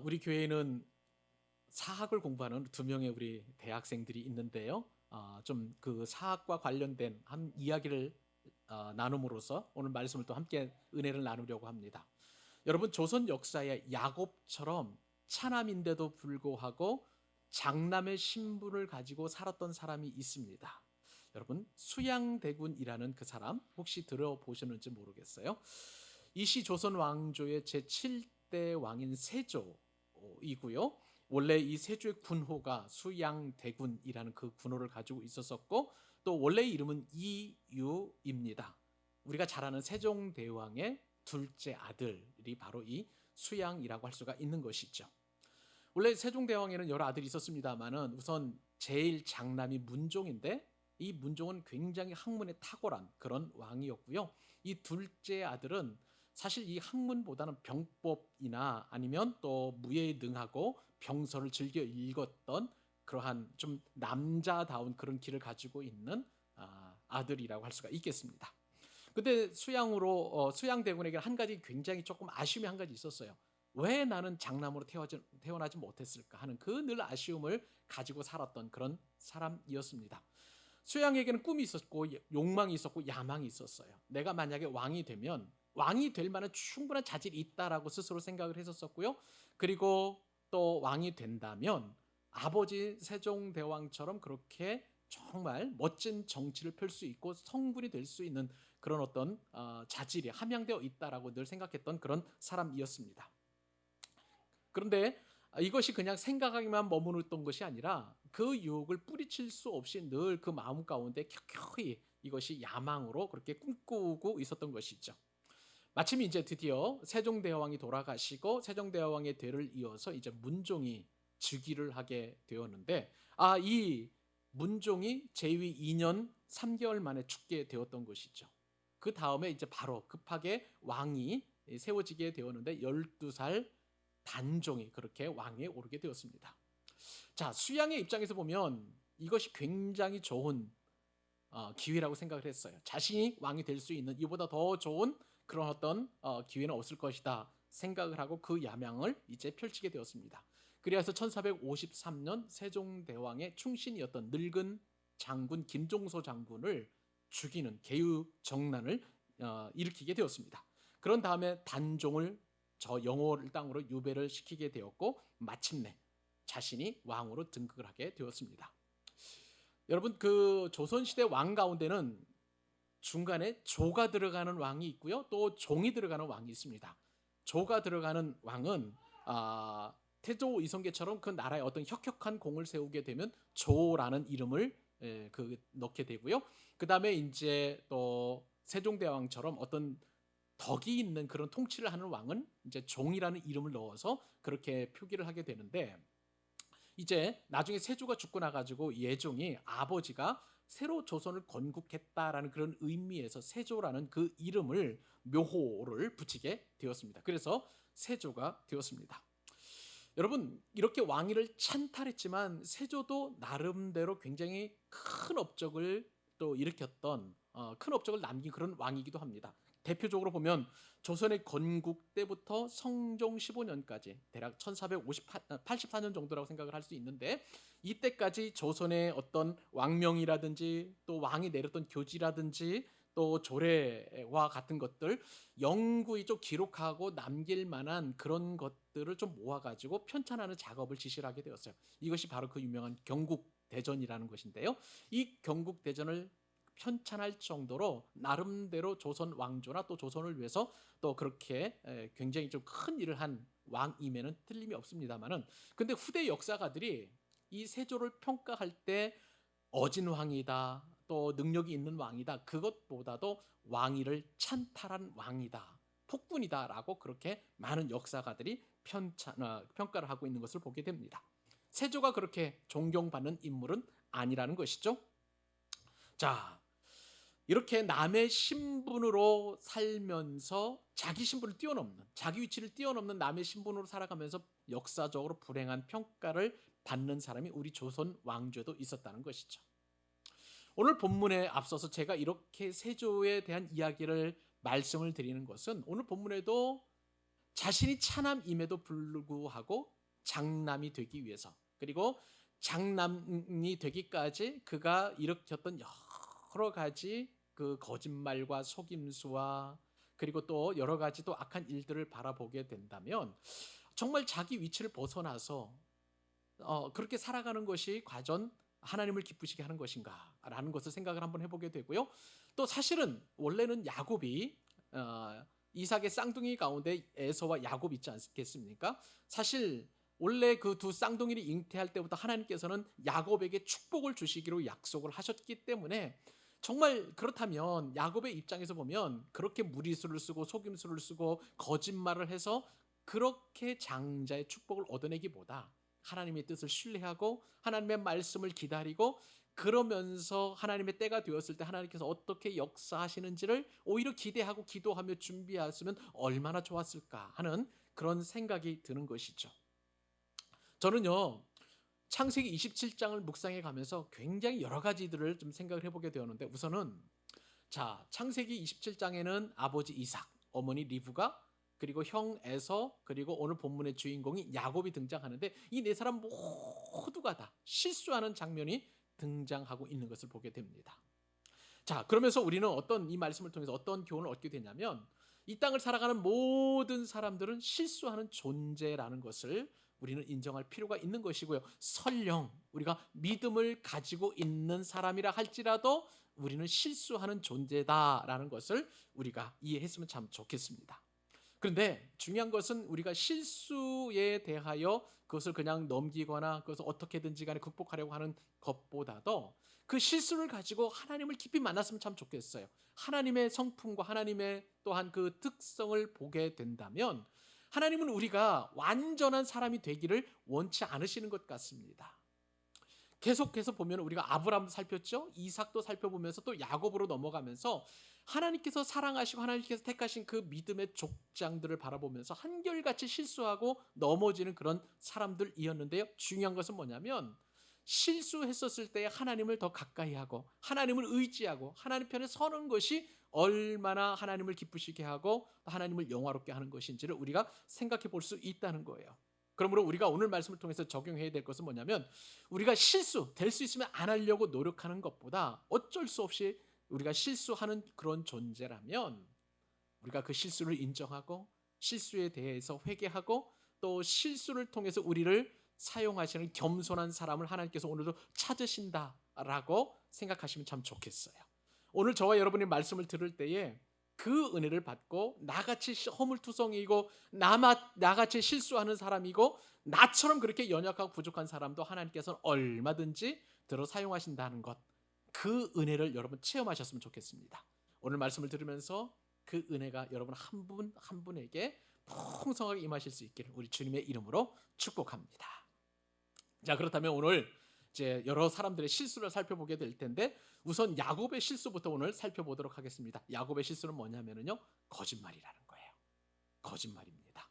우리 교회에는 사학을 공부하는 두 명의 우리 대학생들이 있는데요. 좀 그 사학과 관련된 한 이야기를 나눔으로써 오늘 말씀을 또 함께 은혜를 나누려고 합니다. 여러분, 조선 역사의 야곱처럼 차남인데도 불구하고 장남의 신분을 가지고 살았던 사람이 있습니다. 여러분, 수양대군이라는 그 사람 혹시 들어보셨는지 모르겠어요. 이시 조선 왕조의 제7대 왕인 세조이고요. 원래 이 세조의 군호가 수양대군이라는 그 군호를 가지고 있었었고, 또 원래 이름은 이유입니다. 우리가 잘 아는 세종대왕의 둘째 아들이 바로 이 수양이라고 할 수가 있는 것이죠. 원래 세종대왕에는 여러 아들이 있었습니다만은 우선 제일 장남이 문종인데, 이 문종은 굉장히 학문에 탁월한 그런 왕이었고요. 이 둘째 아들은 사실 이 학문보다는 병법이나 아니면 또 무예에 능하고 병서를 즐겨 읽었던 그러한 좀 남자다운 그런 길을 가지고 있는 아들이라고 할 수가 있겠습니다. 근데 수양대군에게 한 가지 굉장히 조금 아쉬움이 한 가지 있었어요. 왜 나는 장남으로 태어나지 못했을까 하는 그 늘 아쉬움을 가지고 살았던 그런 사람이었습니다. 수양에게는 꿈이 있었고 욕망이 있었고 야망이 있었어요. 내가 만약에 왕이 되면 왕이 될 만한 충분한 자질이 있다라고 스스로 생각을 했었고요. 그리고 또 왕이 된다면 아버지 세종대왕처럼 그렇게 정말 멋진 정치를 펼 수 있고 성군이 될 수 있는 그런 어떤 자질이 함양되어 있다라고 늘 생각했던 그런 사람이었습니다. 그런데 이것이 그냥 생각하기만 머무르던 것이 아니라 그 유혹을 뿌리칠 수 없이 늘 그 마음 가운데 켜켜이 이것이 야망으로 그렇게 꿈꾸고 있었던 것이죠. 마침 이제 드디어 세종대왕이 돌아가시고 세종대왕의 대를 이어서 이제 문종이 즉위를 하게 되었는데, 이 문종이 재위 2년 3개월 만에 죽게 되었던 것이죠. 그 다음에 이제 바로 급하게 왕이 세워지게 되었는데 12살 단종이 그렇게 왕위에 오르게 되었습니다. 자, 수양의 입장에서 보면 이것이 굉장히 좋은 기회라고 생각을 했어요. 자신이 왕이 될 수 있는 이보다 더 좋은 그런 어떤 기회는 없을 것이다 생각을 하고 그 야망을 이제 펼치게 되었습니다. 그래서 1453년 세종대왕의 충신이었던 늙은 장군 김종서 장군을 죽이는 계유정난을 일으키게 되었습니다. 그런 다음에 단종을 저 영월 땅으로 유배를 시키게 되었고 마침내 자신이 왕으로 등극을 하게 되었습니다. 여러분, 그 조선시대 왕 가운데는 중간에 조가 들어가는 왕이 있고요. 또 종이 들어가는 왕이 있습니다. 조가 들어가는 왕은 태조 이성계처럼 그 나라에 어떤 혁혁한 공을 세우게 되면 조라는 이름을 넣게 되고요. 그 다음에 이제 또 세종대왕처럼 어떤 덕이 있는 그런 통치를 하는 왕은 이제 종이라는 이름을 넣어서 그렇게 표기를 하게 되는데, 이제 나중에 세조가 죽고 나가지고 예종이 아버지가 새로 조선을 건국했다라는 그런 의미에서 세조라는 그 이름을 묘호를 붙이게 되었습니다. 그래서 세조가 되었습니다. 여러분, 이렇게 왕위를 찬탈했지만 세조도 나름대로 굉장히 큰 업적을 또 일으켰던 큰 업적을 남긴 그런 왕이기도 합니다. 대표적으로 보면 조선의 건국 때부터 성종 15년까지 대략 1484년 정도라고 생각을 할 수 있는데, 이때까지 조선의 어떤 왕명이라든지 또 왕이 내렸던 교지라든지 또 조례와 같은 것들 영구히 좀 기록하고 남길 만한 그런 것들을 좀 모아가지고 편찬하는 작업을 지시를 하게 되었어요. 이것이 바로 그 유명한 경국대전이라는 것인데요. 이 경국대전을 편찬할 정도로 나름대로 조선 왕조나 또 조선을 위해서 또 그렇게 굉장히 좀 큰 일을 한 왕임에는 틀림이 없습니다만은, 근데 후대 역사가들이 이 세조를 평가할 때 어진왕이다, 또 능력이 있는 왕이다, 그것보다도 왕위를 찬탈한 왕이다, 폭군이다라고 그렇게 많은 역사가들이 평가를 하고 있는 것을 보게 됩니다. 세조가 그렇게 존경받는 인물은 아니라는 것이죠. 자, 이렇게 남의 신분으로 살면서 자기 신분을 뛰어넘는, 자기 위치를 뛰어넘는 남의 신분으로 살아가면서 역사적으로 불행한 평가를 받는 사람이 우리 조선 왕조에도 있었다는 것이죠. 오늘 본문에 앞서서 제가 이렇게 세조에 대한 이야기를 말씀을 드리는 것은 오늘 본문에도 자신이 차남임에도 불구하고 장남이 되기 위해서, 그리고 장남이 되기까지 그가 일으켰던 여러 가지 그 거짓말과 속임수와 그리고 또 여러 가지 또 악한 일들을 바라보게 된다면 정말 자기 위치를 벗어나서 그렇게 살아가는 것이 과연 하나님을 기쁘시게 하는 것인가라는 것을 생각을 한번 해보게 되고요. 또 사실은 원래는 야곱이 이삭의 쌍둥이 가운데 에서와 야곱 있지 않겠습니까? 사실 원래 그 두 쌍둥이를 잉태할 때부터 하나님께서는 야곱에게 축복을 주시기로 약속을 하셨기 때문에 정말 그렇다면 야곱의 입장에서 보면 그렇게 무리수를 쓰고 속임수를 쓰고 거짓말을 해서 그렇게 장자의 축복을 얻어내기보다 하나님의 뜻을 신뢰하고 하나님의 말씀을 기다리고 그러면서 하나님의 때가 되었을 때 하나님께서 어떻게 역사하시는지를 오히려 기대하고 기도하며 준비했으면 얼마나 좋았을까 하는 그런 생각이 드는 것이죠. 저는요, 창세기 27장을 묵상해 가면서 굉장히 여러 가지들을 좀 생각을 해보게 되었는데, 우선은 자, 창세기 27장에는 아버지 이삭, 어머니 리브가, 그리고 형 에서, 그리고 오늘 본문의 주인공이 야곱이 등장하는데 이 네 사람 모두가 다 실수하는 장면이 등장하고 있는 것을 보게 됩니다. 자, 그러면서 우리는 이 말씀을 통해서 어떤 교훈을 얻게 되냐면 이 땅을 살아가는 모든 사람들은 실수하는 존재라는 것을 우리는 인정할 필요가 있는 것이고요. 설령 우리가 믿음을 가지고 있는 사람이라 할지라도 우리는 실수하는 존재다라는 것을 우리가 이해했으면 참 좋겠습니다. 그런데 중요한 것은 우리가 실수에 대하여 그것을 그냥 넘기거나 그것을 어떻게든지 간에 극복하려고 하는 것보다도 그 실수를 가지고 하나님을 깊이 만났으면 참 좋겠어요. 하나님의 성품과 하나님의 또한 그 특성을 보게 된다면 하나님은 우리가 완전한 사람이 되기를 원치 않으시는 것 같습니다. 계속해서 보면 우리가 아브라함도 살폈죠. 이삭도 살펴보면서 또 야곱으로 넘어가면서 하나님께서 사랑하시고 하나님께서 택하신 그 믿음의 족장들을 바라보면서 한결같이 실수하고 넘어지는 그런 사람들이었는데요. 중요한 것은 뭐냐면 실수했었을 때 하나님을 더 가까이 하고 하나님을 의지하고 하나님 편에 서는 것이 얼마나 하나님을 기쁘시게 하고 하나님을 영화롭게 하는 것인지를 우리가 생각해 볼 수 있다는 거예요. 그러므로 우리가 오늘 말씀을 통해서 적용해야 될 것은 뭐냐면 우리가 될 수 있으면 안 하려고 노력하는 것보다 어쩔 수 없이 우리가 실수하는 그런 존재라면 우리가 그 실수를 인정하고 실수에 대해서 회개하고 또 실수를 통해서 우리를 사용하시는 겸손한 사람을 하나님께서 오늘도 찾으신다라고 생각하시면 참 좋겠어요. 오늘 저와 여러분의 말씀을 들을 때에 그 은혜를 받고 나같이 허물투성이고 나같이 실수하는 사람이고 나처럼 그렇게 연약하고 부족한 사람도 하나님께서는 얼마든지 들어 사용하신다는 것, 그 은혜를 여러분 체험하셨으면 좋겠습니다. 오늘 말씀을 들으면서 그 은혜가 여러분 한 분 한 분에게 풍성하게 임하실 수 있기를 우리 주님의 이름으로 축복합니다. 자, 그렇다면 오늘 이제 여러 사람들의 실수를 살펴보게 될 텐데 우선 야곱의 실수부터 오늘 살펴보도록 하겠습니다. 야곱의 실수는 뭐냐면요, 거짓말이라는 거예요. 거짓말입니다.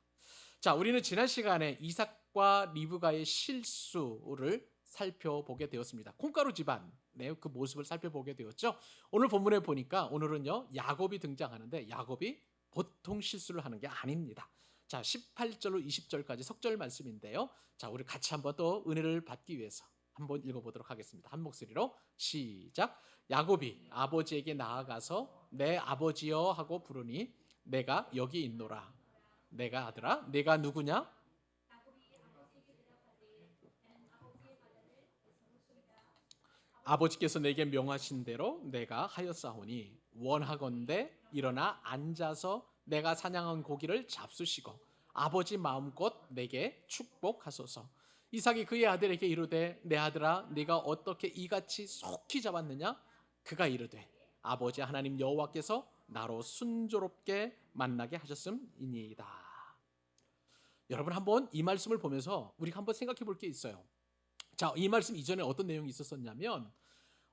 자, 우리는 지난 시간에 이삭과 리브가의 실수를 살펴보게 되었습니다. 콩가루 집안의 그 모습을 살펴보게 되었죠. 오늘 본문에 보니까 오늘은요 야곱이 등장하는데 야곱이 보통 실수를 하는 게 아닙니다. 자, 18절로 20절까지 석절 말씀인데요. 자, 우리 같이 한번 또 은혜를 받기 위해서 한번 읽어보도록 하겠습니다. 한 목소리로 시작. 야곱이 아버지에게 나아가서 내 아버지여 하고 부르니 내가 여기 있노라. 내가 아들아, 내가 누구냐? 아버지께서 내게 명하신 대로 내가 하였사오니 원하건대 일어나 앉아서 내가 사냥한 고기를 잡수시고 아버지 마음껏 내게 축복하소서. 이삭이 그의 아들에게 이르되 내 아들아 네가 어떻게 이같이 속히 잡았느냐? 그가 이르되 아버지 하나님 여호와께서 나로 순조롭게 만나게 하셨음이니이다. 여러분 한번 이 말씀을 보면서 우리가 한번 생각해 볼 게 있어요. 자, 이 말씀 이전에 어떤 내용이 있었었냐면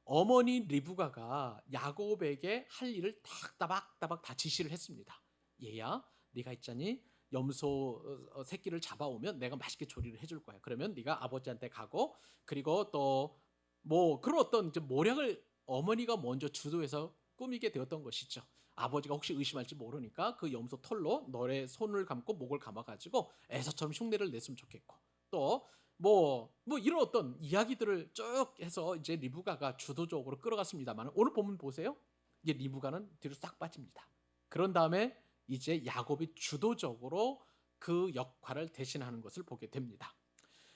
어머니 리브가가 야곱에게 할 일을 따박따박 다 지시를 했습니다. 얘야, 네가 있잖니 염소 새끼를 잡아오면 내가 맛있게 조리를 해줄 거야. 그러면 네가 아버지한테 가고 그리고 또 뭐 그런 어떤 모략을 어머니가 먼저 주도해서 꾸미게 되었던 것이죠. 아버지가 혹시 의심할지 모르니까 그 염소 털로 너의 손을 감고 목을 감아가지고 에서처럼 흉내를 냈으면 좋겠고, 또 뭐 이런 어떤 이야기들을 쭉 해서 이제 리브가가 주도적으로 끌어갔습니다만, 오늘 본문 보세요. 이제 리브가는 뒤로 싹 빠집니다. 그런 다음에 이제 야곱이 주도적으로 그 역할을 대신하는 것을 보게 됩니다.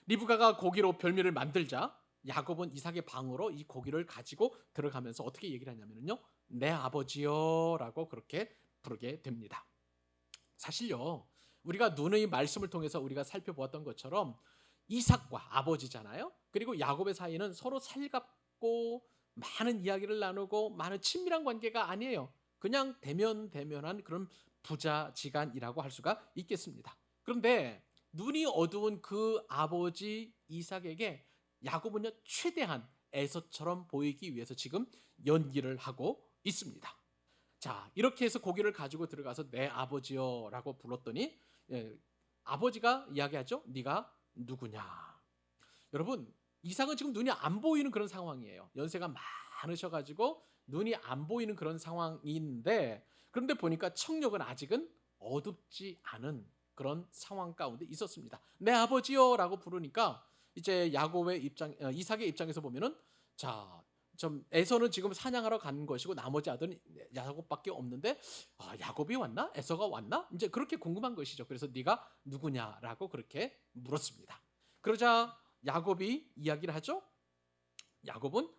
리브가가 고기로 별미를 만들자 야곱은 이삭의 방으로 이 고기를 가지고 들어가면서 어떻게 얘기를 하냐면요, 내 아버지요라고 그렇게 부르게 됩니다. 사실요, 우리가 누누이 말씀을 통해서 우리가 살펴보았던 것처럼 이삭과 아버지잖아요. 그리고 야곱의 사이는 서로 살갑고 많은 이야기를 나누고 많은 친밀한 관계가 아니에요. 그냥 대면대면한 그런 부자지간이라고 할 수가 있겠습니다. 그런데 눈이 어두운 그 아버지 이삭에게 야곱은요, 최대한 에서처럼 보이기 위해서 지금 연기를 하고 있습니다. 자, 이렇게 해서 고기를 가지고 들어가서 내 아버지여라고 불렀더니, 아버지가 이야기하죠. 네가 누구냐. 여러분, 이삭은 지금 눈이 안 보이는 그런 상황이에요. 연세가 많으셔가지고 눈이 안 보이는 그런 상황인데, 그런데 보니까 청력은 아직은 어둡지 않은 그런 상황 가운데 있었습니다. 내 아버지요라고 부르니까 이제 이삭의 입장에서 보면은, 자, 좀 에서는 지금 사냥하러 간 것이고 나머지 아들은 야곱밖에 없는데, 야곱이 왔나? 에서가 왔나? 이제 그렇게 궁금한 것이죠. 그래서 네가 누구냐라고 그렇게 물었습니다. 그러자 야곱이 이야기를 하죠. 야곱은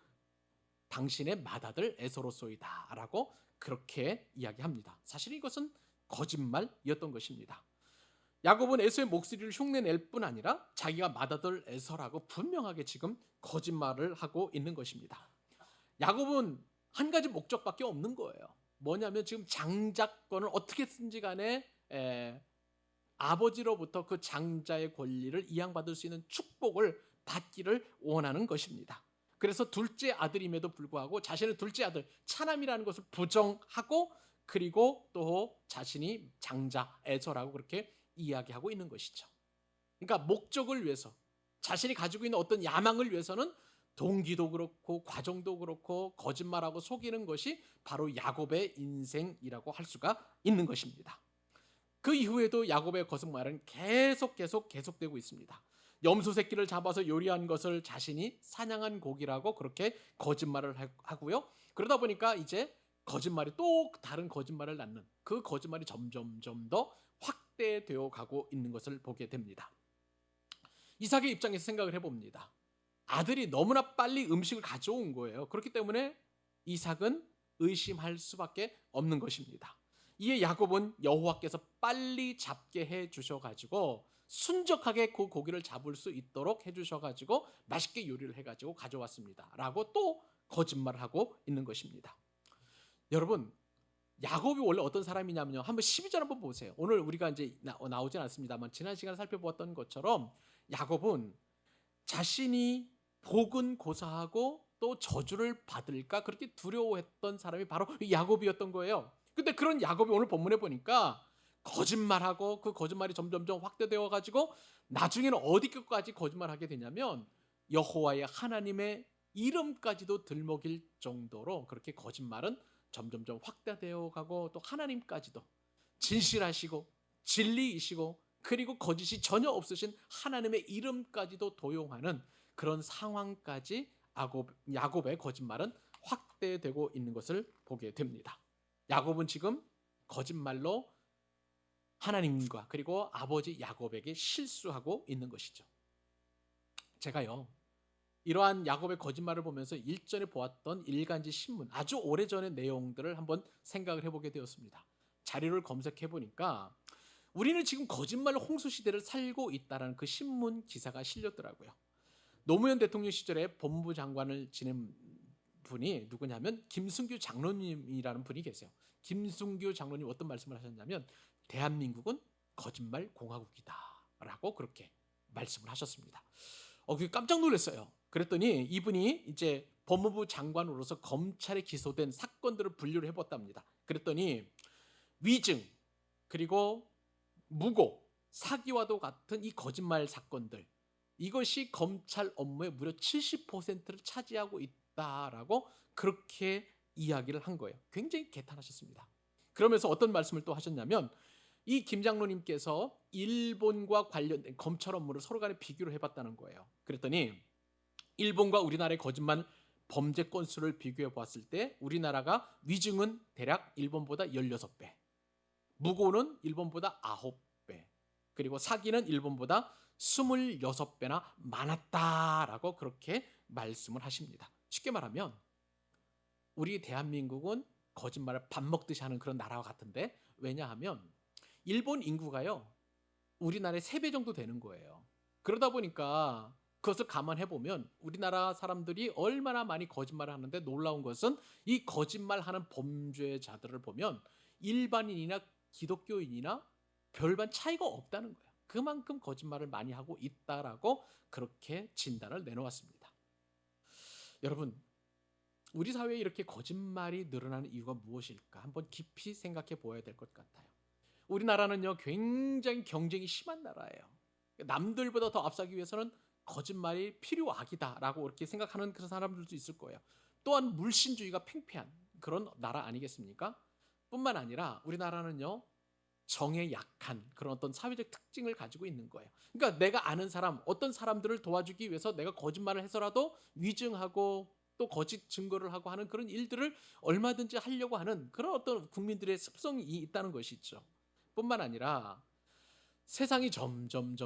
당신의 맏아들 에서로소이다라고 그렇게 이야기합니다. 사실 이것은 거짓말이었던 것입니다. 야곱은 에서의 목소리를 흉내낼 뿐 아니라 자기가 맏아들 에서라고 분명하게 지금 거짓말을 하고 있는 것입니다. 야곱은 한 가지 목적밖에 없는 거예요. 뭐냐면 지금 장자권을 어떻게든지 간에 아버지로부터 그 장자의 권리를 이양받을 수 있는 축복을 받기를 원하는 것입니다. 그래서 둘째 아들임에도 불구하고 자신의 둘째 아들 차남이라는 것을 부정하고, 그리고 또 자신이 장자 에서라고 그렇게 이야기하고 있는 것이죠. 그러니까 목적을 위해서, 자신이 가지고 있는 어떤 야망을 위해서는 동기도 그렇고 과정도 그렇고 거짓말하고 속이는 것이 바로 야곱의 인생이라고 할 수가 있는 것입니다. 그 이후에도 야곱의 거짓말은 계속되고 있습니다. 염소 새끼를 잡아서 요리한 것을 자신이 사냥한 고기라고 그렇게 거짓말을 하고요. 그러다 보니까 이제 거짓말이 또 다른 거짓말을 낳는, 그 거짓말이 점점 더 확대되어 가고 있는 것을 보게 됩니다. 이삭의 입장에서 생각을 해봅니다. 아들이 너무나 빨리 음식을 가져온 거예요. 그렇기 때문에 이삭은 의심할 수밖에 없는 것입니다. 이에 야곱은 여호와께서 빨리 잡게 해 주셔가지고 순적하게 그 고기를 잡을 수 있도록 해 주셔가지고 맛있게 요리를 해가지고 가져왔습니다 라고 또 거짓말을 하고 있는 것입니다. 여러분, 야곱이 원래 어떤 사람이냐면요, 한번 12절 한번 보세요. 오늘 우리가 이제 나오진 않습니다만 지난 시간에 살펴보았던 것처럼 야곱은 자신이 복은 고사하고 또 저주를 받을까 그렇게 두려워했던 사람이 바로 야곱이었던 거예요. 근데 그런 야곱이 오늘 본문에 보니까 거짓말하고 그 거짓말이 점점점 확대되어 가지고 나중에는 어디까지 거짓말하게 되냐면 여호와의 하나님의 이름까지도 들먹일 정도로 그렇게 거짓말은 점점점 확대되어 가고, 또 하나님까지도 진실하시고 진리이시고 그리고 거짓이 전혀 없으신 하나님의 이름까지도 도용하는 그런 상황까지 야곱의 거짓말은 확대되고 있는 것을 보게 됩니다. 야곱은 지금 거짓말로 하나님과 그리고 아버지 야곱에게 실수하고 있는 것이죠. 제가요, 이러한 야곱의 거짓말을 보면서 일전에 보았던 일간지 신문, 아주 오래전의 내용들을 한번 생각을 해보게 되었습니다. 자료를 검색해 보니까 우리는 지금 거짓말 홍수 시대를 살고 있다는 그 신문 기사가 실렸더라고요. 노무현 대통령 시절에 법무부 장관을 지낸 분이 누구냐면 김승규 장로님이라는 분이 계세요. 김승규 장로님 어떤 말씀을 하셨냐면 대한민국은 거짓말 공화국이다라고 그렇게 말씀을 하셨습니다. 그게 깜짝 놀랐어요. 그랬더니 이분이 이제 법무부 장관으로서 검찰에 기소된 사건들을 분류를 해봤답니다. 그랬더니 위증, 그리고 무고, 사기와도 같은 이 거짓말 사건들, 이것이 검찰 업무의 무려 70%를 차지하고 있다라고 그렇게 이야기를 한 거예요. 굉장히 개탄하셨습니다. 그러면서 어떤 말씀을 또 하셨냐면 이 김 장로님께서 일본과 관련된 검찰 업무를 서로 간에 비교를 해봤다는 거예요. 그랬더니 일본과 우리나라의 거짓말 범죄 건수를 비교해 보았을 때 우리나라가 위증은 대략 일본보다 16배, 무고는 일본보다 9배, 그리고 사기는 일본보다 26배나 많았다라고 그렇게 말씀을 하십니다. 쉽게 말하면 우리 대한민국은 거짓말을 밥 먹듯이 하는 그런 나라와 같은데, 왜냐하면 일본 인구가요 우리나라의 3배 정도 되는 거예요. 그러다 보니까 그것을 감안해 보면 우리나라 사람들이 얼마나 많이 거짓말을 하는데, 놀라운 것은 이 거짓말하는 범죄자들을 보면 일반인이나 기독교인이나 별반 차이가 없다는 거예요. 그만큼 거짓말을 많이 하고 있다라고 그렇게 진단을 내놓았습니다. 여러분, 우리 사회에 이렇게 거짓말이 늘어나는 이유가 무엇일까 한번 깊이 생각해 보아야 될 것 같아요. 우리나라는요 굉장히 경쟁이 심한 나라예요. 남들보다 더 앞서기 위해서는 거짓말이 필요악이다라고 이렇게 생각하는 그런 사람들도 있을 거예요. 또한 물신주의가 팽배한 그런 나라 아니겠습니까? 뿐만 아니라 우리나라는요 정에 약한 그런 어떤 사회적 특징을 가지고 있는 거예요. 그러니까 내가 아는 사람, 어떤 사람들을 도와주기 위해서 내가 거짓말을 해서라도 위증하고 또 거짓 증거를 하고 하는 그런 일들을 얼마든지 하려고 하는 그런 어떤 국민들의 습성이 있다는 것이죠. 뿐만 아니라 세상이 점점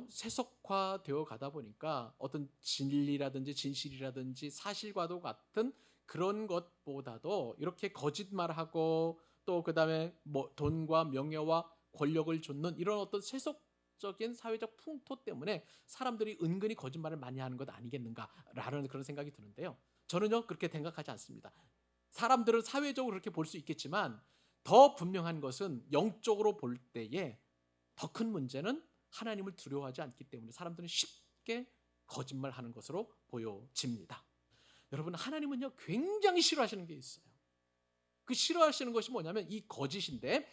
세속화되어 가다 보니까 어떤 진리라든지 진실이라든지 사실과도 같은 그런 것보다도 이렇게 거짓말하고 또 그다음에 뭐 돈과 명예와 권력을 좇는 이런 어떤 세속적인 사회적 풍토 때문에 사람들이 은근히 거짓말을 많이 하는 것 아니겠는가라는 그런 생각이 드는데요. 저는요 그렇게 생각하지 않습니다. 사람들은 사회적으로 그렇게 볼 수 있겠지만 더 분명한 것은 영적으로 볼 때에 더 큰 문제는 하나님을 두려워하지 않기 때문에 사람들은 쉽게 거짓말하는 것으로 보여집니다. 여러분, 하나님은요 굉장히 싫어하시는 게 있어요. 그 싫어하시는 것이 뭐냐면 이 거짓인데,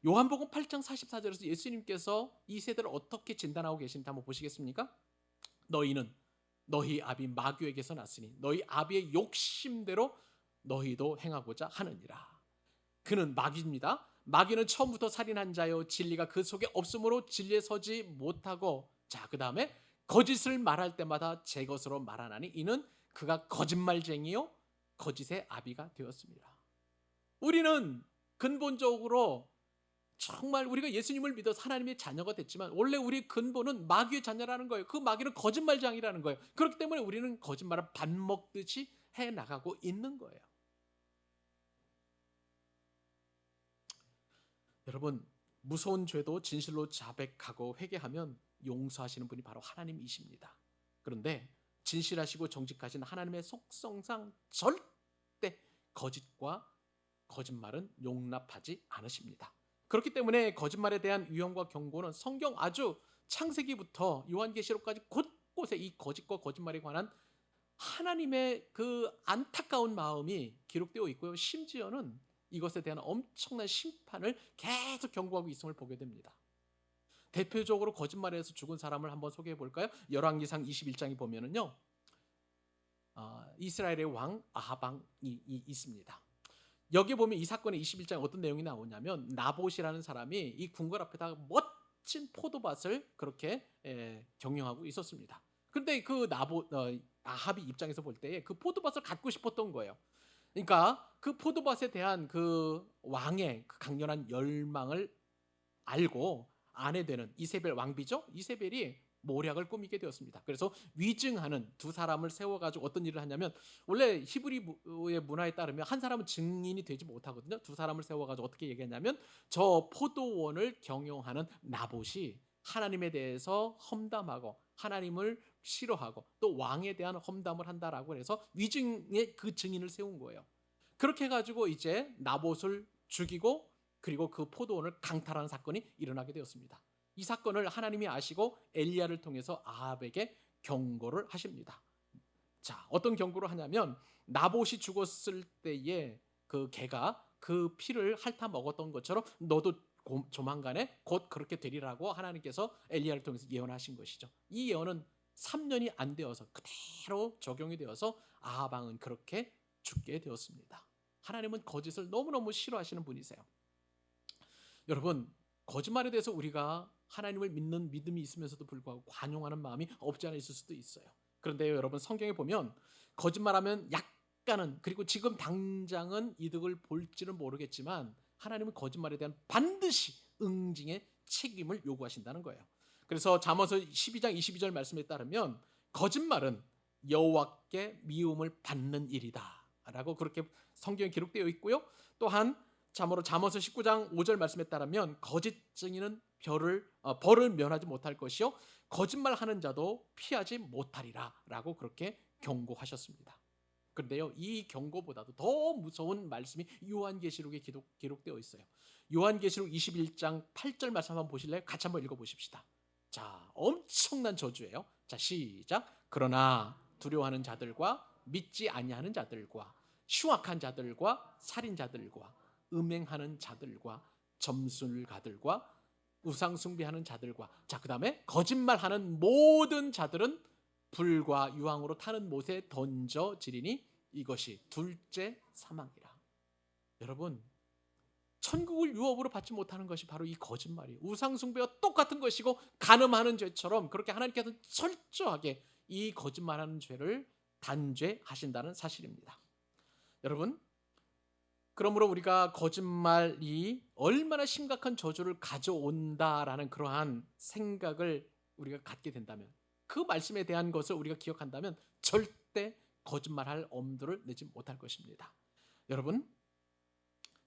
요한복음 8장 44절에서 예수님께서 이 세대를 어떻게 진단하고 계신지 한번 보시겠습니까? 너희는 너희 아비 마귀에게서 났으니 너희 아비의 욕심대로 너희도 행하고자 하느니라. 그는 마귀입니다. 마귀는 처음부터 살인한 자요 진리가 그 속에 없으므로 진리에 서지 못하고, 자 그 다음에 거짓을 말할 때마다 제 것으로 말하나니 이는 그가 거짓말쟁이요 거짓의 아비가 되었습니다. 우리는 근본적으로 정말 우리가 예수님을 믿어서 하나님의 자녀가 됐지만 원래 우리 근본은 마귀의 자녀라는 거예요. 그 마귀는 거짓말장이라는 거예요. 그렇기 때문에 우리는 거짓말을 밥 먹듯이 해나가고 있는 거예요. 여러분, 무서운 죄도 진실로 자백하고 회개하면 용서하시는 분이 바로 하나님이십니다. 그런데 진실하시고 정직하신 하나님의 속성상 절대 거짓과 거짓말은 용납하지 않으십니다. 그렇기 때문에 거짓말에 대한 위험과 경고는 성경 아주 창세기부터 요한계시록까지 곳곳에 이 거짓과 거짓말에 관한 하나님의 그 안타까운 마음이 기록되어 있고요. 심지어는 이것에 대한 엄청난 심판을 계속 경고하고 있음을 보게 됩니다. 대표적으로 거짓말에서 죽은 사람을 한번 소개해 볼까요? 열왕기상 21장에 보면은요, 이스라엘의 왕 아하방이 있습니다. 여기 보면 이 사건의 21장에 어떤 내용이 나오냐면, 나봇이라는 사람이 이 궁궐 앞에다가 멋진 포도밭을 그렇게 경영하고 있었습니다. 그런데 그 아합이 입장에서 볼 때 그 포도밭을 갖고 싶었던 거예요. 그러니까 그 포도밭에 대한 그 왕의 그 강렬한 열망을 알고 아내 되는 이세벨 왕비죠. 이세벨이 모략을 꾸미게 되었습니다. 그래서 위증하는 두 사람을 세워가지고 어떤 일을 하냐면, 원래 히브리의 문화에 따르면 한 사람은 증인이 되지 못하거든요. 두 사람을 세워가지고 어떻게 얘기했냐면, 저 포도원을 경영하는 나봇이 하나님에 대해서 험담하고 하나님을 싫어하고 또 왕에 대한 험담을 한다라고 해서 위증의 그 증인을 세운 거예요. 그렇게 해가지고 이제 나봇을 죽이고 그리고 그 포도원을 강탈하는 사건이 일어나게 되었습니다. 이 사건을 하나님이 아시고 엘리야를 통해서 아합에게 경고를 하십니다. 자, 어떤 경고를 하냐면, 나봇이 죽었을 때에 그 개가 그 피를 핥아 먹었던 것처럼 너도 조만간에 곧 그렇게 되리라고 하나님께서 엘리야를 통해서 예언하신 것이죠. 이 예언은 3년이 안 되어서 그대로 적용이 되어서 아합 왕은 그렇게 죽게 되었습니다. 하나님은 거짓을 너무너무 싫어하시는 분이세요. 여러분, 거짓말에 대해서 우리가 하나님을 믿는 믿음이 있으면서도 불구하고 관용하는 마음이 없지 않아 있을 수도 있어요. 그런데요, 여러분, 성경에 보면 거짓말하면 약간은, 그리고 지금 당장은 이득을 볼지는 모르겠지만 하나님은 거짓말에 대한 반드시 응징의 책임을 요구하신다는 거예요. 그래서 잠언서 12장 22절 말씀에 따르면 거짓말은 여호와께 미움을 받는 일이다 라고 그렇게 성경에 기록되어 있고요. 또한 참으로 잠언서 19장 5절 말씀에 따르면 거짓 증인은 벌을 면하지 못할 것이요 거짓말하는 자도 피하지 못하리라 라고 그렇게 경고하셨습니다. 그런데요, 이 경고보다도 더 무서운 말씀이 요한계시록에 기록되어 있어요. 요한계시록 21장 8절 말씀 한번 보실래요? 같이 한번 읽어보십시다. 자, 엄청난 저주예요. 자, 시작. 그러나 두려워하는 자들과 믿지 아니하는 자들과 흉악한 자들과 살인자들과 음행하는 자들과 점술가들과 우상 숭배하는 자들과, 자, 그 다음에 거짓말하는 모든 자들은 불과 유황으로 타는 못에 던져지리니 이것이 둘째 사망이라. 여러분, 천국을 유업으로 받지 못하는 것이 바로 이 거짓말이에요. 우상 숭배와 똑같은 것이고 간음하는 죄처럼 그렇게 하나님께서 철저하게 이 거짓말하는 죄를 단죄하신다는 사실입니다. 여러분, 그러므로 우리가 거짓말이 얼마나 심각한 저주를 가져온다라는 그러한 생각을 우리가 갖게 된다면, 그 말씀에 대한 것을 우리가 기억한다면 절대 거짓말할 엄두를 내지 못할 것입니다. 여러분,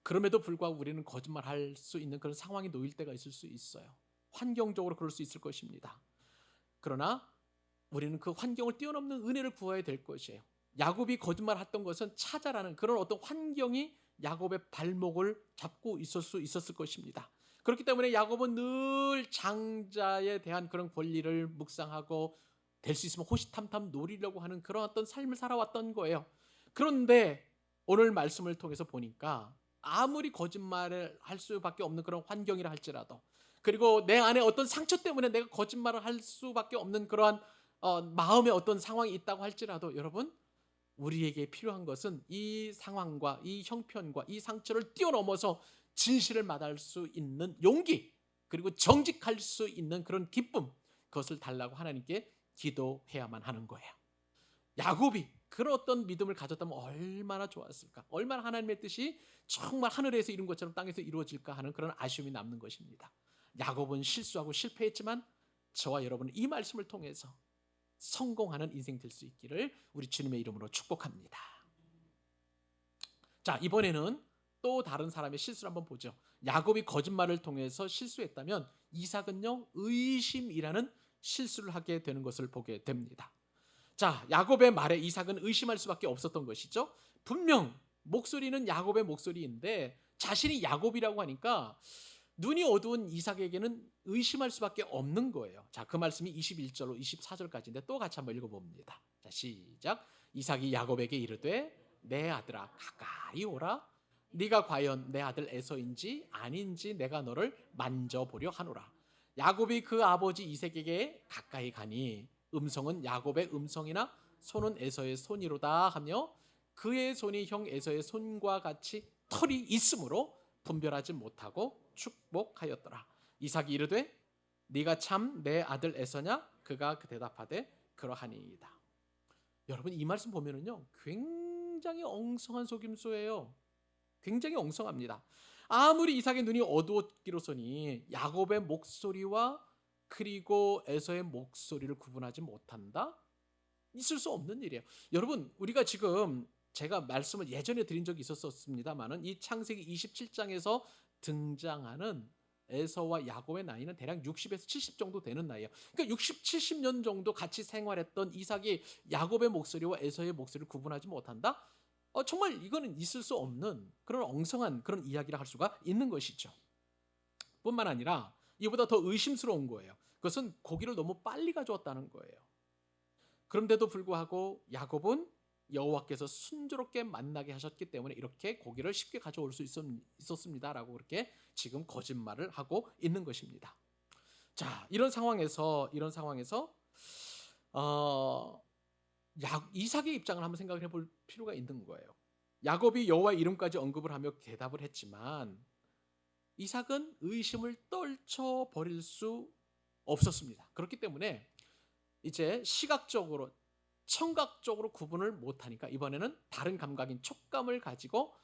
그럼에도 불구하고 우리는 거짓말할 수 있는 그런 상황에 놓일 때가 있을 수 있어요. 환경적으로 그럴 수 있을 것입니다. 그러나 우리는 그 환경을 뛰어넘는 은혜를 구해야 될 것이에요. 야곱이 거짓말했던 것은 차자라는 그런 어떤 환경이 야곱의 발목을 잡고 있을 수 있었을 것입니다. 그렇기 때문에 야곱은 늘 장자에 대한 그런 권리를 묵상하고 될 수 있으면 호시탐탐 노리려고 하는 그런 어떤 삶을 살아왔던 거예요. 그런데 오늘 말씀을 통해서 보니까 아무리 거짓말을 할 수밖에 없는 그런 환경이라 할지라도, 그리고 내 안에 어떤 상처 때문에 내가 거짓말을 할 수밖에 없는 그러한 마음의 어떤 상황이 있다고 할지라도, 여러분, 우리에게 필요한 것은 이 상황과 이 형편과 이 상처를 뛰어넘어서 진실을 말할 수 있는 용기, 그리고 정직할 수 있는 그런 기쁨, 그것을 달라고 하나님께 기도해야만 하는 거예요. 야곱이 그런 어떤 믿음을 가졌다면 얼마나 좋았을까? 얼마나 하나님의 뜻이 정말 하늘에서 이룬 것처럼 땅에서 이루어질까 하는 그런 아쉬움이 남는 것입니다. 야곱은 실수하고 실패했지만 저와 여러분은 이 말씀을 통해서 성공하는 인생 될 수 있기를 우리 주님의 이름으로 축복합니다. 자, 이번에는 또 다른 사람의 실수를 한번 보죠. 야곱이 거짓말을 통해서 실수했다면 이삭은요, 의심이라는 실수를 하게 되는 것을 보게 됩니다. 자, 야곱의 말에 이삭은 의심할 수밖에 없었던 것이죠. 분명 목소리는 야곱의 목소리인데 자신이 야곱이라고 하니까 눈이 어두운 이삭에게는 의심할 수밖에 없는 거예요. 자, 그 말씀이 21절로 24절까지인데 또 같이 한번 읽어봅니다. 자, 시작. 이삭이 야곱에게 이르되 내 아들아 가까이 오라. 네가 과연 내 아들 에서인지 아닌지 내가 너를 만져보려 하노라. 야곱이 그 아버지 이삭에게 가까이 가니 음성은 야곱의 음성이나 손은 에서의 손이로다 하며 그의 손이 형 에서의 손과 같이 털이 있으므로 분별하지 못하고 축복하였더라. 이삭이 이르되 네가 참 내 아들 에서냐? 그가 대답하되 그러하니이다. 여러분, 이 말씀 보면은요, 굉장히 엉성한 속임수예요. 굉장히 엉성합니다. 아무리 이삭의 눈이 어두웠기로서니 야곱의 목소리와 그리고 에서의 목소리를 구분하지 못한다? 있을 수 없는 일이에요. 여러분, 우리가 지금 제가 말씀을 예전에 드린 적이 있었습니다만은 이 창세기 27장에서 등장하는 에서와 야곱의 나이는 대략 60에서 70 정도 되는 나이예요. 그러니까 60, 70년 정도 같이 생활했던 이삭이 야곱의 목소리와 에서의 목소리를 구분하지 못한다? 정말 이거는 있을 수 없는 그런 엉성한 그런 이야기를 할 수가 있는 것이죠. 뿐만 아니라 이보다 더 의심스러운 거예요. 그것은 고기를 너무 빨리 가져왔다는 거예요. 그런데도 불구하고 야곱은 여호와께서 순조롭게 만나게 하셨기 때문에 이렇게 고기를 쉽게 가져올 수 있었습니다라고 그렇게 지금 거짓말을 하고 있는 것입니다. 자, 이런 상황에서 이삭의 입장을 한번 생각을 해볼 필요가 있는 거예요. 야곱이 여호와의 이름까지 언급을 하며 대답을 했지만 이삭은 의심을 떨쳐버릴 수 없었습니다. 그렇기 때문에 이제 시각적으로 청각적으로 구분을 못하니까 이번에는 다른 감각인 촉감을 가지고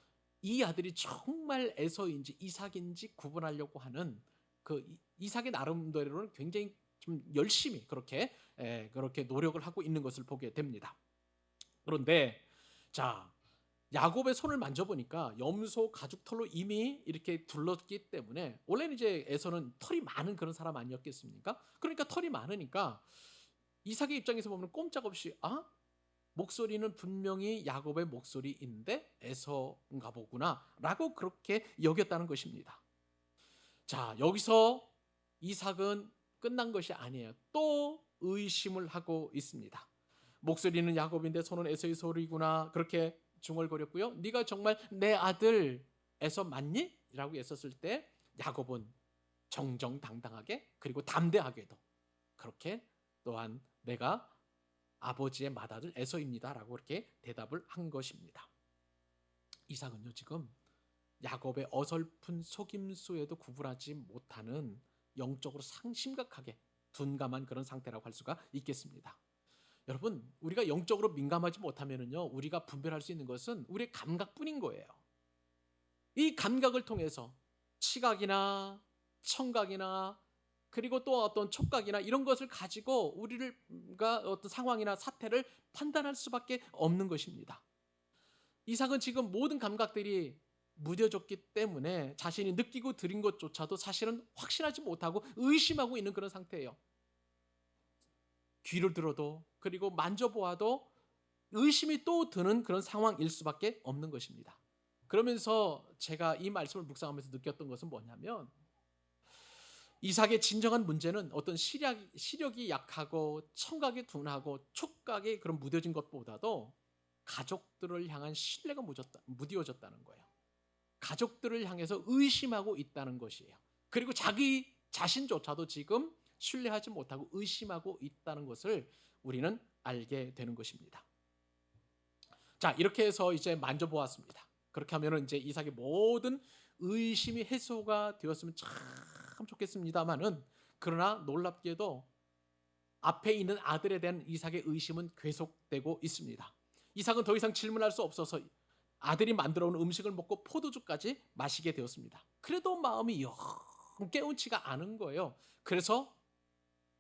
이 아들이 정말 에서인지 이삭인지 구분하려고 하는 그 이삭의 나름대로는 굉장히 좀 열심히 그렇게 노력을 하고 있는 것을 보게 됩니다. 그런데 자, 야곱의 손을 만져보니까 염소 가죽털로 이미 이렇게 둘렀기 때문에 원래는 이제 에서는 털이 많은 그런 사람 아니었겠습니까? 그러니까 털이 많으니까 이삭의 입장에서 보면 꼼짝없이 목소리는 분명히 야곱의 목소리인데 에서인가 보구나라고 그렇게 여겼다는 것입니다. 자, 여기서 이삭은 끝난 것이 아니에요. 또 의심을 하고 있습니다. 목소리는 야곱인데 손은 에서의 소리구나 그렇게 중얼거렸고요. 네가 정말 내 아들 에서 맞니? 라고 했었을 때 야곱은 정정당당하게 그리고 담대하게도 그렇게 또한 내가 아버지의 맏아들 에서입니다 라고 그렇게 대답을 한 것입니다. 이삭은요 지금 야곱의 어설픈 속임수에도 구분하지 못하는 영적으로 심각하게 둔감한 그런 상태라고 할 수가 있겠습니다. 여러분, 우리가 영적으로 민감하지 못하면은요, 우리가 분별할 수 있는 것은 우리의 감각뿐인 거예요. 이 감각을 통해서 시각이나 청각이나 그리고 또 어떤 촉각이나 이런 것을 가지고 우리가 어떤 상황이나 사태를 판단할 수밖에 없는 것입니다. 이삭은 지금 모든 감각들이 무뎌졌기 때문에 자신이 느끼고 들은 것조차도 사실은 확신하지 못하고 의심하고 있는 그런 상태예요. 귀를 들어도 그리고 만져보아도 의심이 또 드는 그런 상황일 수밖에 없는 것입니다. 그러면서 제가 이 말씀을 묵상하면서 느꼈던 것은 뭐냐면 이삭의 진정한 문제는 어떤 시력이 약하고 청각이 둔하고 촉각이 그런 무뎌진 것보다도 가족들을 향한 신뢰가 무뎌졌다는 거예요. 가족들을 향해서 의심하고 있다는 것이에요. 그리고 자기 자신조차도 지금 신뢰하지 못하고 의심하고 있다는 것을 우리는 알게 되는 것입니다. 자, 이렇게 해서 이제 만져보았습니다. 그렇게 하면은 이제 이삭의 모든 의심이 해소가 되었으면 참 좋겠습니다만은 그러나 놀랍게도 앞에 있는 아들에 대한 이삭의 의심은 계속되고 있습니다. 이삭은 더 이상 질문할 수 없어서 아들이 만들어 온 음식을 먹고 포도주까지 마시게 되었습니다. 그래도 마음이 영 깨운치가 않은 거예요.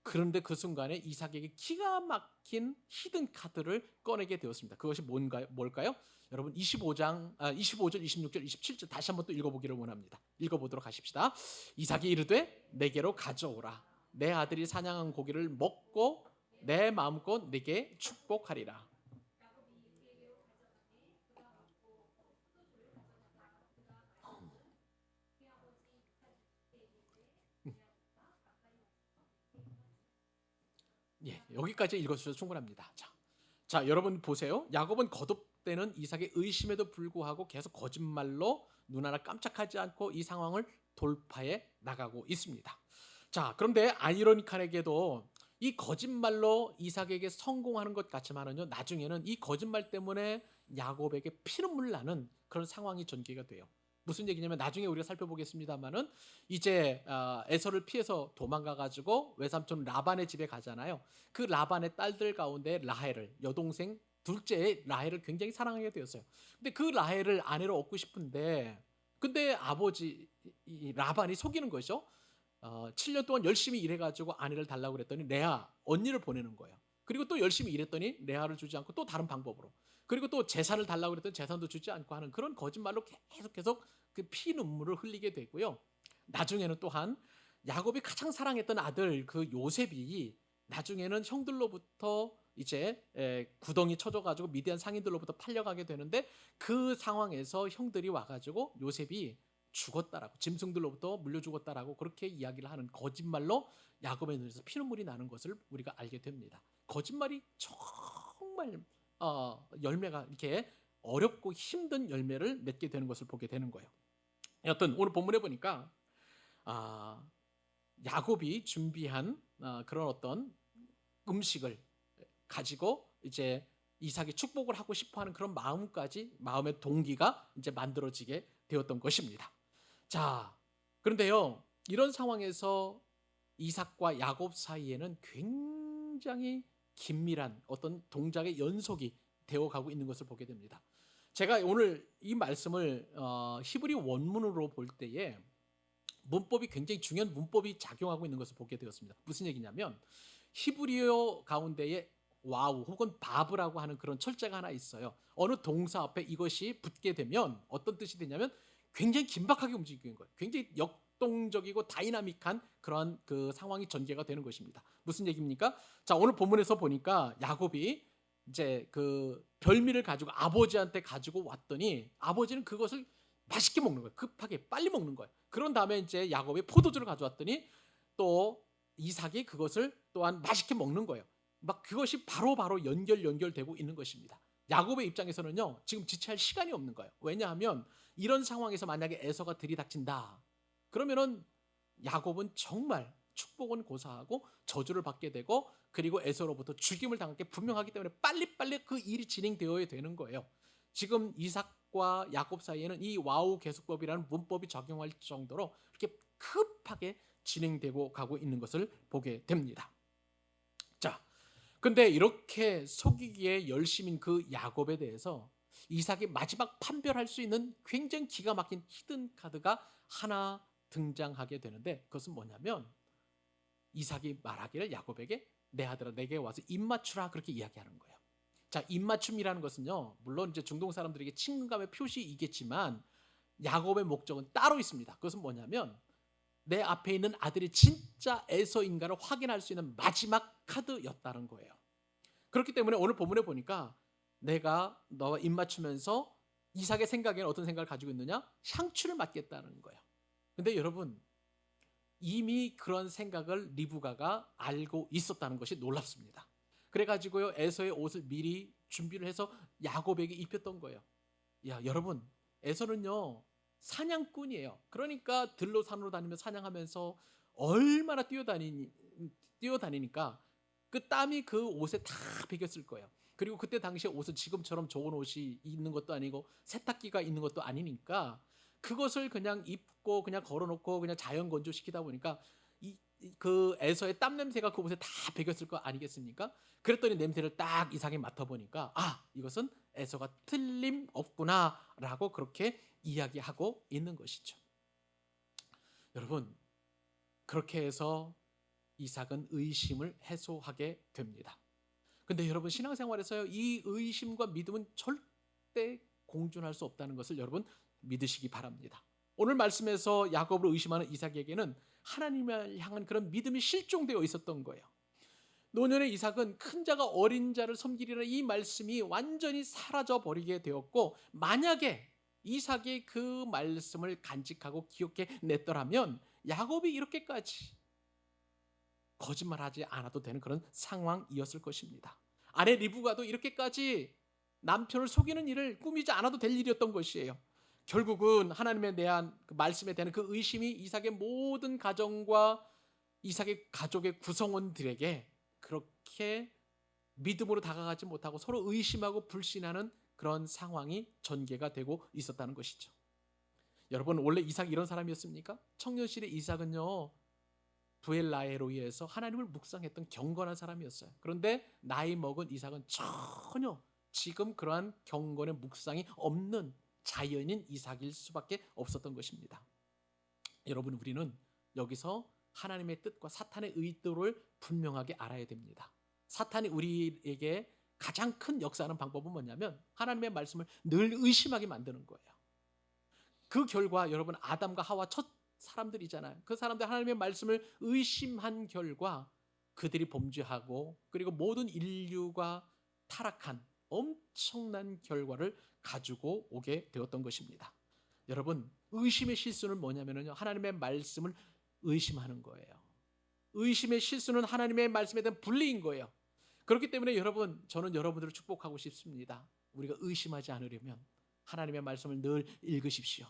그런데 그 순간에 이삭에게 기가 막힌 히든 카드를 꺼내게 되었습니다. 그것이 뭘까요? 여러분 25절, 26절, 27절 다시 한번 또 읽어보기를 원합니다. 읽어보도록 하십시다. 이삭이 이르되 내게로 가져오라. 내 아들이 사냥한 고기를 먹고 내 마음껏 내게 축복하리라. 예, 여기까지 읽어주셔도 충분합니다. 자, 여러분 보세요. 야곱은 거듭되는 이삭의 의심에도 불구하고 계속 거짓말로 눈 하나 깜짝하지 않고 이 상황을 돌파해 나가고 있습니다. 자, 그런데 아이러니컬하게도 이 거짓말로 이삭에게 성공하는 것 같지만은요, 나중에는 이 거짓말 때문에 야곱에게 피눈물 나는 그런 상황이 전개가 돼요. 무슨 얘기냐면 나중에 우리가 살펴보겠습니다만은 이제 에서를 피해서 도망가가지고 외삼촌 라반의 집에 가잖아요. 그 라반의 딸들 가운데 라헬을 여동생 둘째의 라헬을 굉장히 사랑하게 되었어요. 근데 그 라헬을 아내로 얻고 싶은데 근데 아버지 이 라반이 속이는 거죠. 7년 동안 열심히 일해가지고 아내를 달라고 그랬더니 레아 언니를 보내는 거예요. 그리고 또 열심히 일했더니 레아를 주지 않고 또 다른 방법으로 그리고 또 재산을 달라고 그랬더니 재산도 주지 않고 하는 그런 거짓말로 계속 그 피눈물을 흘리게 되고요. 나중에는 또한 야곱이 가장 사랑했던 아들 그 요셉이 나중에는 형들로부터 이제 구덩이 쳐져가지고 미디안 상인들로부터 팔려가게 되는데 그 상황에서 형들이 와가지고 요셉이 죽었다라고 짐승들로부터 물려 죽었다라고 그렇게 이야기를 하는 거짓말로 야곱의 눈에서 피눈물이 나는 것을 우리가 알게 됩니다. 거짓말이 정말 열매가 이렇게 어렵고 힘든 열매를 맺게 되는 것을 보게 되는 거예요. 여튼 오늘 본문에 보니까 야곱이 준비한 그런 어떤 음식을 가지고 이제 이삭이 축복을 하고 싶어하는 그런 마음의 동기가 이제 만들어지게 되었던 것입니다. 자, 그런데요, 이런 상황에서 이삭과 야곱 사이에는 굉장히 긴밀한 어떤 동작의 연속이 되어 가고 있는 것을 보게 됩니다. 제가 오늘 이 말씀을 히브리 원문으로 볼 때에 문법이 굉장히 중요한 문법이 작용하고 있는 것을 보게 되었습니다. 무슨 얘기냐면 히브리어 가운데에 와우 혹은 바브라고 하는 그런 철자가 하나 있어요. 어느 동사 앞에 이것이 붙게 되면 어떤 뜻이 되냐면 굉장히 긴박하게 움직이는 거예요. 굉장히 역동적이고 다이나믹한 그러한 그 상황이 전개가 되는 것입니다. 무슨 얘기입니까? 자, 오늘 본문에서 보니까 야곱이 이제 그 별미를 가지고 아버지한테 가지고 왔더니 아버지는 그것을 맛있게 먹는 거예요. 급하게 빨리 먹는 거예요. 그런 다음에 이제 야곱이 포도주를 가져왔더니 또 이삭이 그것을 또한 맛있게 먹는 거예요. 막 그것이 바로바로 연결되고 있는 것입니다. 야곱의 입장에서는요, 지금 지체할 시간이 없는 거예요. 왜냐하면 이런 상황에서 만약에 에서가 들이닥친다, 그러면은 야곱은 정말 축복은 고사하고 저주를 받게 되고, 그리고 에서로부터 죽임을 당할 게 분명하기 때문에 빨리빨리 그 일이 진행되어야 되는 거예요. 지금 이삭과 야곱 사이에는 이 와우 계수법이라는 문법이 적용할 정도로 이렇게 급하게 진행되고 가고 있는 것을 보게 됩니다. 자, 근데 이렇게 속이기에 열심인 그 야곱에 대해서 이삭이 마지막 판별할 수 있는 굉장히 기가 막힌 히든 카드가 하나 등장하게 되는데, 그것은 뭐냐면 이삭이 말하기를 야곱에게 내 아들아 내게 와서 입맞추라, 그렇게 이야기하는 거예요. 자, 입맞춤이라는 것은요, 물론 이제 중동 사람들에게 친근감의 표시이겠지만 야곱의 목적은 따로 있습니다. 그것은 뭐냐면 내 앞에 있는 아들이 진짜 에서인가를 확인할 수 있는 마지막 카드였다는 거예요. 그렇기 때문에 오늘 본문에 보니까 내가 너와 입맞추면서 이삭의 생각에는 어떤 생각을 가지고 있느냐? 상추를 맡겠다는 거예요. 근데 여러분, 이미 그런 생각을 리브가가 알고 있었다는 것이 놀랍습니다. 그래가지고요, 에서의 옷을 미리 준비를 해서 야곱에게 입혔던 거예요. 야, 여러분, 에서는요 사냥꾼이에요. 그러니까 들로 산으로 다니며 사냥하면서 얼마나 뛰어다니니까 그 땀이 그 옷에 다 배겼을 거예요. 그리고 그때 당시에 옷은 지금처럼 좋은 옷이 있는 것도 아니고 세탁기가 있는 것도 아니니까 그것을 그냥 입고 그냥 걸어놓고 그냥 자연 건조시키다 보니까 그 에서의 땀 냄새가 그 옷에 다 배겼을 거 아니겠습니까? 그랬더니 냄새를 딱 이삭이 맡아보니까 아, 이것은 에서가 틀림없구나라고 그렇게 이야기하고 있는 것이죠. 여러분, 그렇게 해서 이삭은 의심을 해소하게 됩니다. 근데 여러분, 신앙생활에서요, 이 의심과 믿음은 절대 공존할 수 없다는 것을 여러분 믿으시기 바랍니다. 오늘 말씀에서 야곱을 의심하는 이삭에게는 하나님을 향한 그런 믿음이 실종되어 있었던 거예요. 노년의 이삭은 큰 자가 어린 자를 섬기리라, 이 말씀이 완전히 사라져 버리게 되었고, 만약에 이삭이 그 말씀을 간직하고 기억해 냈더라면 야곱이 이렇게까지 거짓말하지 않아도 되는 그런 상황이었을 것입니다. 아내 리브가도 이렇게까지 남편을 속이는 일을 꾸미지 않아도 될 일이었던 것이에요. 결국은 하나님에 대한 그 말씀에 대한 그 의심이 이삭의 모든 가정과 이삭의 가족의 구성원들에게 그렇게 믿음으로 다가가지 못하고 서로 의심하고 불신하는 그런 상황이 전개가 되고 있었다는 것이죠. 여러분, 원래 이삭이 이런 사람이었습니까? 청년 시절의 이삭은요, 부엘라에로이에서 하나님을 묵상했던 경건한 사람이었어요. 그런데 나이 먹은 이삭은 전혀 지금 그러한 경건의 묵상이 없는 자연인 이삭일 수밖에 없었던 것입니다. 여러분, 우리는 여기서 하나님의 뜻과 사탄의 의도를 분명하게 알아야 됩니다. 사탄이 우리에게 가장 큰 역사하는 방법은 뭐냐면 하나님의 말씀을 늘 의심하게 만드는 거예요. 그 결과 여러분, 아담과 하와 첫 사람들이잖아요. 그 사람들 하나님의 말씀을 의심한 결과 그들이 범죄하고 그리고 모든 인류가 타락한 엄청난 결과를 가지고 오게 되었던 것입니다. 여러분, 의심의 실수는 뭐냐면요, 하나님의 말씀을 의심하는 거예요. 의심의 실수는 하나님의 말씀에 대한 분리인 거예요. 그렇기 때문에 여러분, 저는 여러분들을 축복하고 싶습니다. 우리가 의심하지 않으려면 하나님의 말씀을 늘 읽으십시오.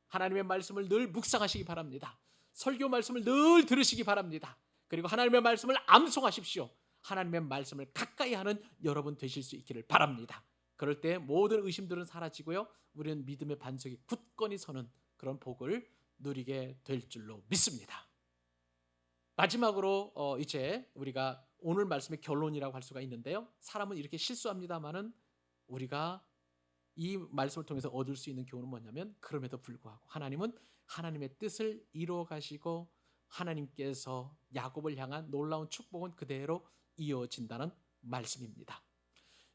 하나님의 말씀을 늘 묵상하시기 바랍니다. 설교 말씀을 늘 들으시기 바랍니다. 그리고 하나님의 말씀을 암송하십시오. 하나님의 말씀을 가까이 하는 여러분 되실 수 있기를 바랍니다. 그럴 때 모든 의심들은 사라지고요, 우리는 믿음의 반석이 굳건히 서는 그런 복을 누리게 될 줄로 믿습니다. 마지막으로 이제 우리가 오늘 말씀의 결론이라고 할 수가 있는데요. 사람은 이렇게 실수합니다마는 우리가 이 말씀을 통해서 얻을 수 있는 교훈은 뭐냐면, 그럼에도 불구하고 하나님은 하나님의 뜻을 이루어 가시고 하나님께서 야곱을 향한 놀라운 축복은 그대로 이어진다는 말씀입니다.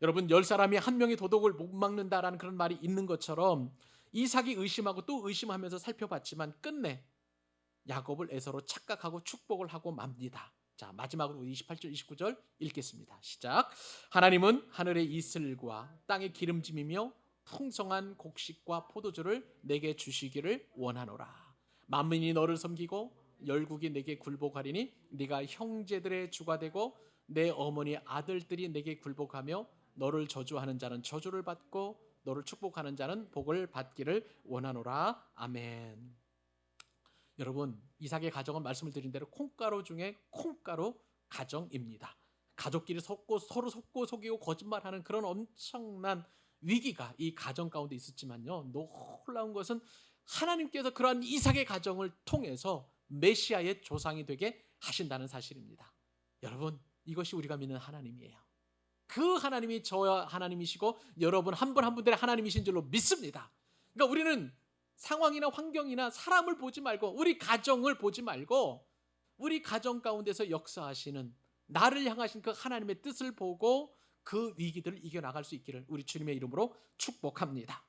여러분, 10사람이 한 명의 도둑을 못 막는다라는 그런 말이 있는 것처럼 이삭이 의심하고 또 의심하면서 살펴봤지만 끝내 야곱을 에서로 착각하고 축복을 하고 맙니다. 자, 마지막으로 28절 29절 읽겠습니다. 시작. 하나님은 하늘의 이슬과 땅의 기름짐이며 풍성한 곡식과 포도주를 내게 주시기를 원하노라. 만민이 너를 섬기고 열국이 내게 굴복하리니 네가 형제들의 주가 되고 내 어머니 아들들이 내게 굴복하며 너를 저주하는 자는 저주를 받고 너를 축복하는 자는 복을 받기를 원하노라. 아멘. 여러분, 이삭의 가정은 말씀을 드린 대로 콩가루 중에 콩가루 가정입니다. 가족끼리 서로 속고 속이고 거짓말하는 그런 엄청난 위기가 이 가정 가운데 있었지만요, 놀라운 것은 하나님께서 그러한 이삭의 가정을 통해서 메시아의 조상이 되게 하신다는 사실입니다. 여러분, 이것이 우리가 믿는 하나님이에요. 그 하나님이 저와 하나님이시고 여러분 한 분 한 분들의 하나님이신 줄로 믿습니다. 그러니까 우리는 상황이나 환경이나 사람을 보지 말고, 우리 가정을 보지 말고, 우리 가정 가운데서 역사하시는 나를 향하신 그 하나님의 뜻을 보고 그 위기들을 이겨나갈 수 있기를 우리 주님의 이름으로 축복합니다.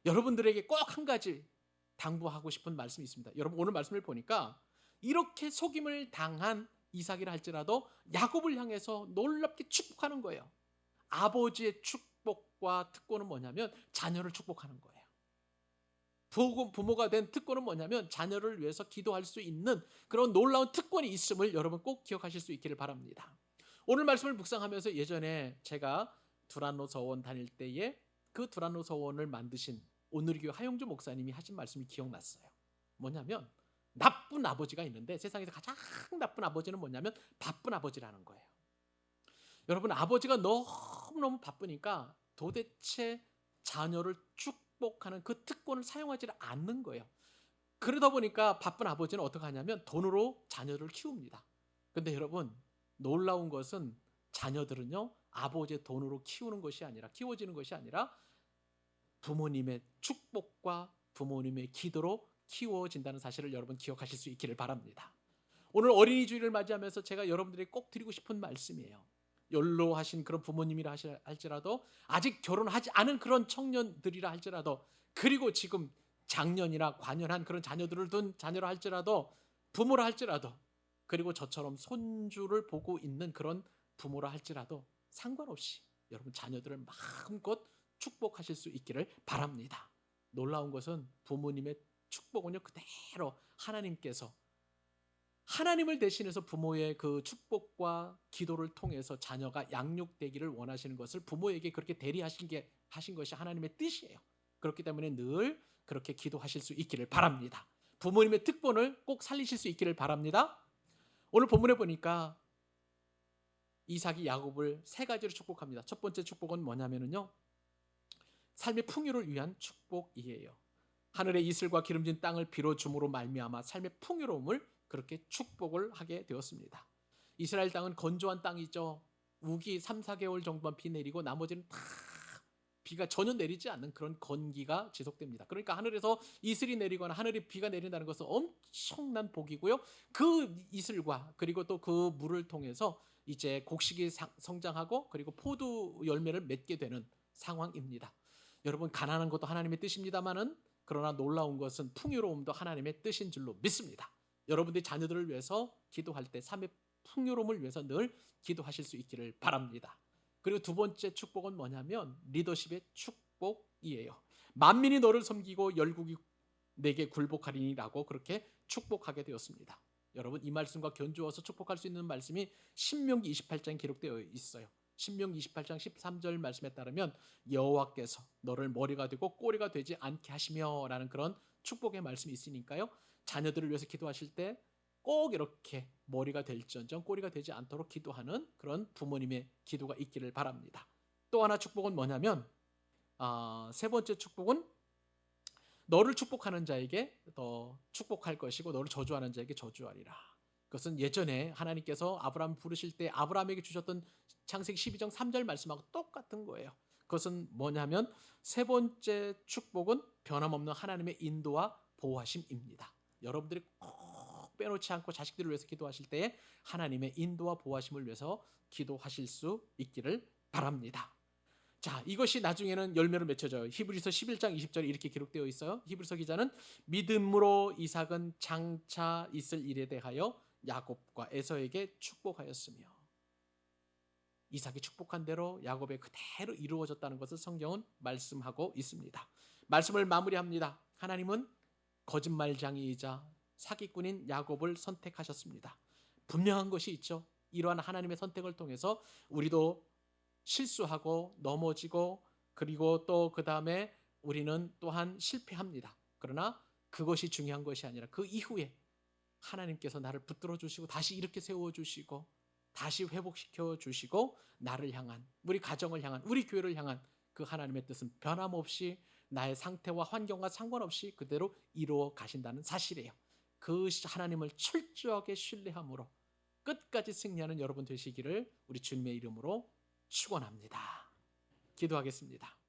여러분들에게 꼭 한 가지 당부하고 싶은 말씀이 있습니다. 여러분, 오늘 말씀을 보니까 이렇게 속임을 당한 이삭이라 할지라도 야곱을 향해서 놀랍게 축복하는 거예요. 아버지의 축복과 특권은 뭐냐면 자녀를 축복하는 거예요. 부모가 된 특권은 뭐냐면 자녀를 위해서 기도할 수 있는 그런 놀라운 특권이 있음을 여러분 꼭 기억하실 수 있기를 바랍니다. 오늘 말씀을 묵상하면서 예전에 제가 두란노 서원 다닐 때에 그 두란노 서원을 만드신 오늘교회 하용주 목사님이 하신 말씀이 기억났어요. 뭐냐면, 나쁜 아버지가 있는데 세상에서 가장 나쁜 아버지는 뭐냐면 바쁜 아버지라는 거예요. 여러분, 아버지가 너무너무 바쁘니까 도대체 자녀를 축복하는 그 특권을 사용하지 않는 거예요. 그러다 보니까 바쁜 아버지는 어떻게 하냐면 돈으로 자녀를 키웁니다. 근데 여러분, 놀라운 것은 자녀들은요, 아버지의 돈으로 키워지는 것이 아니라 부모님의 축복과 부모님의 기도로 키워진다는 사실을 여러분 기억하실 수 있기를 바랍니다. 오늘 어린이 주일을 맞이하면서 제가 여러분들에게 꼭 드리고 싶은 말씀이에요. 연로하신 그런 부모님이라 할지라도, 아직 결혼하지 않은 그런 청년들이라 할지라도, 그리고 지금 장년이나 관연한 그런 자녀들을 둔 자녀라 할지라도, 부모라 할지라도, 그리고 저처럼 손주를 보고 있는 그런 부모라 할지라도 상관없이 여러분 자녀들을 마음껏 축복하실 수 있기를 바랍니다. 놀라운 것은 부모님의 축복은요, 그대로 하나님께서 하나님을 대신해서 부모의 그 축복과 기도를 통해서 자녀가 양육되기를 원하시는 것을 부모에게 그렇게 하신 것이 하나님의 뜻이에요. 그렇기 때문에 늘 그렇게 기도하실 수 있기를 바랍니다. 부모님의 특권을 꼭 살리실 수 있기를 바랍니다. 오늘 본문에 보니까 이삭이 야곱을 세 가지로 축복합니다. 첫 번째 축복은 뭐냐면요, 삶의 풍요를 위한 축복이에요. 하늘의 이슬과 기름진 땅을 비로 줌으로 말미암아 삶의 풍요로움을 그렇게 축복을 하게 되었습니다. 이스라엘 땅은 건조한 땅이죠. 우기 3, 4개월 정도만 비 내리고 나머지는 다 비가 전혀 내리지 않는 그런 건기가 지속됩니다. 그러니까 하늘에서 이슬이 내리거나 하늘에 비가 내린다는 것은 엄청난 복이고요. 그 이슬과 그리고 또 그 물을 통해서 이제 곡식이 성장하고 그리고 포도 열매를 맺게 되는 상황입니다. 여러분, 가난한 것도 하나님의 뜻입니다만은, 그러나 놀라운 것은 풍요로움도 하나님의 뜻인 줄로 믿습니다. 여러분들이 자녀들을 위해서 기도할 때 삶의 풍요로움을 위해서 늘 기도하실 수 있기를 바랍니다. 그리고 두 번째 축복은 뭐냐면 리더십의 축복이에요. 만민이 너를 섬기고 열국이 내게 굴복하리니라고 그렇게 축복하게 되었습니다. 여러분, 이 말씀과 견주어서 축복할 수 있는 말씀이 신명기 28장에 기록되어 있어요. 신명기 28장 13절 말씀에 따르면 여호와께서 너를 머리가 되고 꼬리가 되지 않게 하시며 라는 그런 축복의 말씀이 있으니까요, 자녀들을 위해서 기도하실 때 꼭 이렇게 머리가 될지언정 꼬리가 되지 않도록 기도하는 그런 부모님의 기도가 있기를 바랍니다. 또 하나 축복은 뭐냐면 세 번째 축복은 너를 축복하는 자에게 더 축복할 것이고 너를 저주하는 자에게 저주하리라. 그것은 예전에 하나님께서 아브라함 부르실 때 아브라함에게 주셨던 창세기 12장 3절 말씀하고 똑같은 거예요. 그것은 뭐냐면 세 번째 축복은 변함없는 하나님의 인도와 보호하심입니다. 여러분들이 꼭 빼놓지 않고 자식들을 위해서 기도하실 때에 하나님의 인도와 보호하심을 위해서 기도하실 수 있기를 바랍니다. 자, 이것이 나중에는 열매로 맺혀져요. 히브리서 11장 20절에 이렇게 기록되어 있어요. 히브리서 기자는 믿음으로 이삭은 장차 있을 일에 대하여 야곱과 에서에게 축복하였으며, 이삭이 축복한 대로 야곱에 그대로 이루어졌다는 것을 성경은 말씀하고 있습니다. 말씀을 마무리합니다. 하나님은 거짓말장이이자 사기꾼인 야곱을 선택하셨습니다. 분명한 것이 있죠. 이러한 하나님의 선택을 통해서 우리도 실수하고 넘어지고, 그리고 또 그 다음에 우리는 또한 실패합니다. 그러나 그것이 중요한 것이 아니라 그 이후에 하나님께서 나를 붙들어 주시고 다시 이렇게 세워 주시고 다시 회복시켜 주시고 나를 향한, 우리 가정을 향한, 우리 교회를 향한 그 하나님의 뜻은 변함없이 나의 상태와 환경과 상관없이 그대로 이루어 가신다는 사실이에요. 그 하나님을 철저하게 신뢰함으로 끝까지 승리하는 여러분 되시기를 우리 주님의 이름으로 축원합니다. 기도하겠습니다.